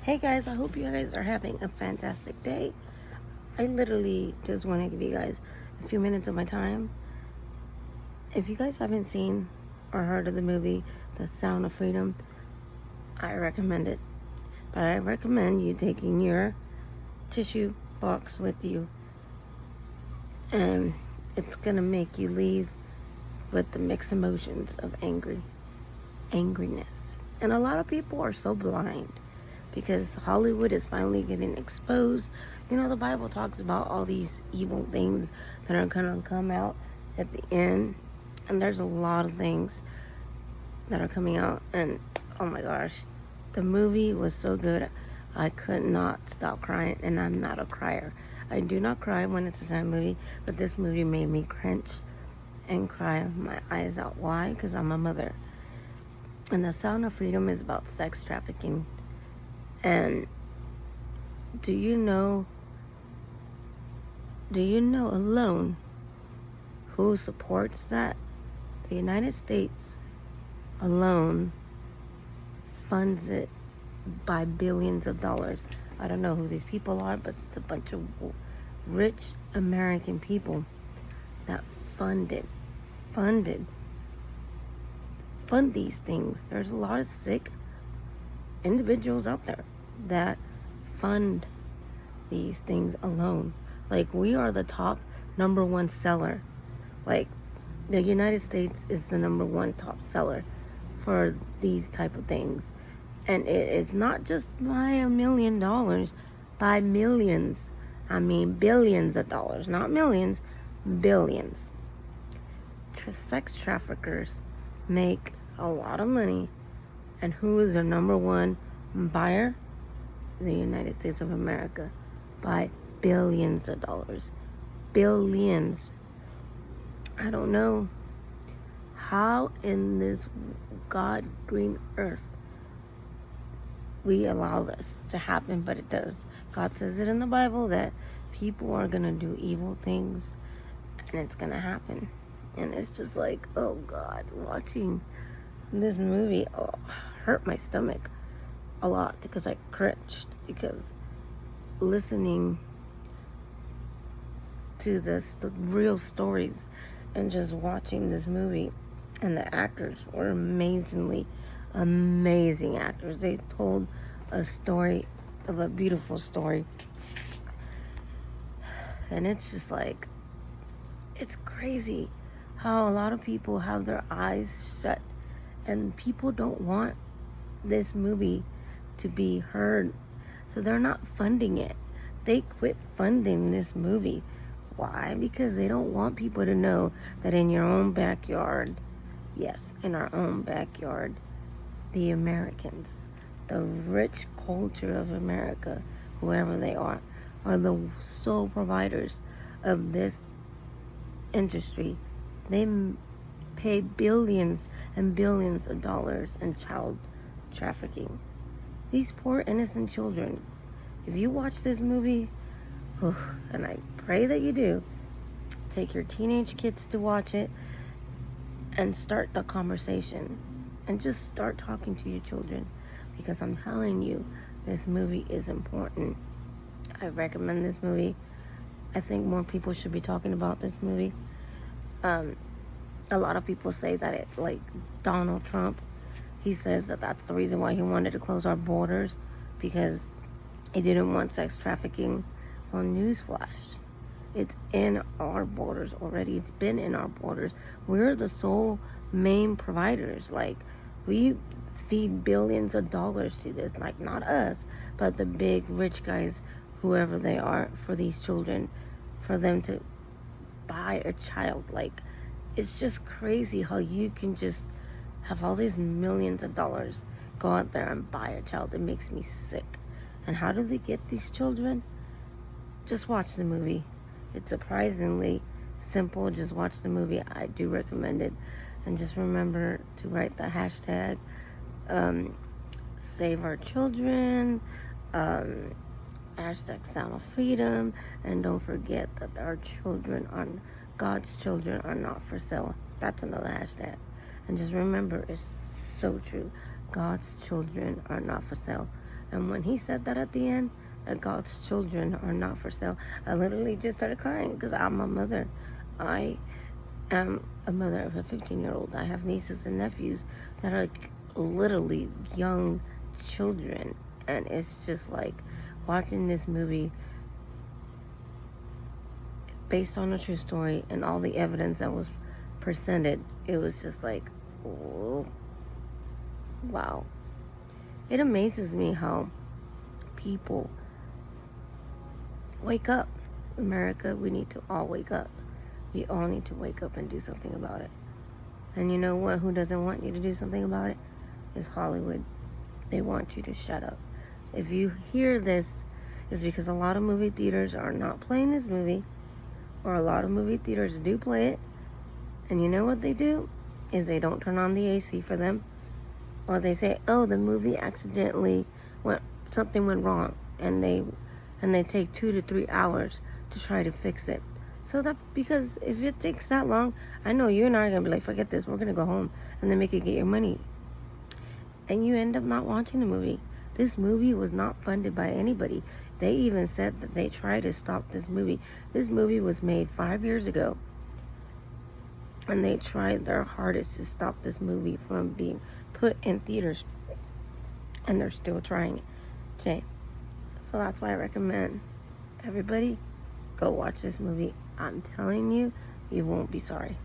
Hey guys, I hope you guys are having a fantastic day. I literally just want to give you guys a few minutes of my time. If you guys haven't seen or heard of the movie The Sound of Freedom, I recommend it. But I recommend you taking your tissue box with you, and it's going to make you leave with the mixed emotions of angriness. And a lot of people are so blind because Hollywood is finally getting exposed. You know, the Bible talks about all these evil things that are going to come out at the end. And there's a lot of things that are coming out. And, oh my gosh, the movie was so good. I could not stop crying, and I'm not a crier. I do not cry when it's a sad movie, but this movie made me cringe and cry my eyes out. Why? Because I'm a mother. And The Sound of Freedom is about sex trafficking. And do you know alone who supports that? The United States alone funds it by billions of dollars. I don't know who these people are, but it's a bunch of rich American people that fund these things. There's a lot of sick individuals out there that fund these things alone. Like, we are the top number one seller. Like, the United States is the number one top seller for these type of things. And it is not just by $1 million, by millions. I mean billions of dollars, not millions, billions. Sex traffickers make a lot of money. And who is their number one buyer? The United States of America, by billions of dollars. Billions. I don't know how in this God green earth we allow this to happen, but it does. God says it in the Bible that people are going to do evil things, and it's going to happen. And it's just like, oh God, watching this movie hurt my stomach a lot because I cringed, because listening to the real stories and just watching this movie, and the actors were amazing actors. They told a story of a beautiful story, and it's just like, it's crazy how a lot of people have their eyes shut, and people don't want this movie to be heard, so they're not funding it. They quit funding this movie. Why? Because they don't want people to know that in your own backyard, yes, in our own backyard, the Americans, the rich culture of America, whoever they are the sole providers of this industry. They pay billions and billions of dollars in child trafficking. These poor innocent children. If you watch this movie, and I pray that you do, take your teenage kids to watch it and start the conversation, and just start talking to your children, because I'm telling you, this movie is important. I recommend this movie. I think more people should be talking about this movie. A lot of people say that it, like Donald Trump, he says that that's the reason why he wanted to close our borders, because he didn't want sex trafficking. Well, newsflash, it's in our borders already. It's been in our borders. We're the sole main providers. Like, we feed billions of dollars to this. Like, not us, but the big rich guys, whoever they are, for these children, for them to buy a child. Like, it's just crazy how you can just have all these millions of dollars, go out there and buy a child. It makes me sick. And how do they get these children? Just watch the movie. It's surprisingly simple. Just watch the movie. I do recommend it. And just remember to write the hashtag Save Our Children, hashtag Sound of Freedom, and don't forget that our children are, God's children are not for sale. That's another hashtag. And just remember, it's so true. God's children are not for sale. And when he said that at the end, that God's children are not for sale, I literally just started crying because I'm a mother. I am a mother of a 15-year-old. I have nieces and nephews that are like literally young children. And it's just like watching this movie based on a true story and all the evidence that was presented. It was just like, whoa, wow. It amazes me how people wake up. America, we need to all wake up. We all need to wake up and do something about it. And you know what? Who doesn't want you to do something about it? Is Hollywood. They want you to shut up. If you hear this, it's because a lot of movie theaters are not playing this movie, or a lot of movie theaters do play it. And you know what they do? Is they don't turn on the AC for them. Or they say, oh, the movie accidentally something went wrong. And they take 2 to 3 hours to try to fix it. So that, because if it takes that long, I know you and I are going to be like, forget this, we're going to go home and then make you get your money. And you end up not watching the movie. This movie was not funded by anybody. They even said that they tried to stop this movie. This movie was made 5 years ago. And they tried their hardest to stop this movie from being put in theaters. And they're still trying it. Okay. So that's why I recommend everybody go watch this movie. I'm telling you, you won't be sorry.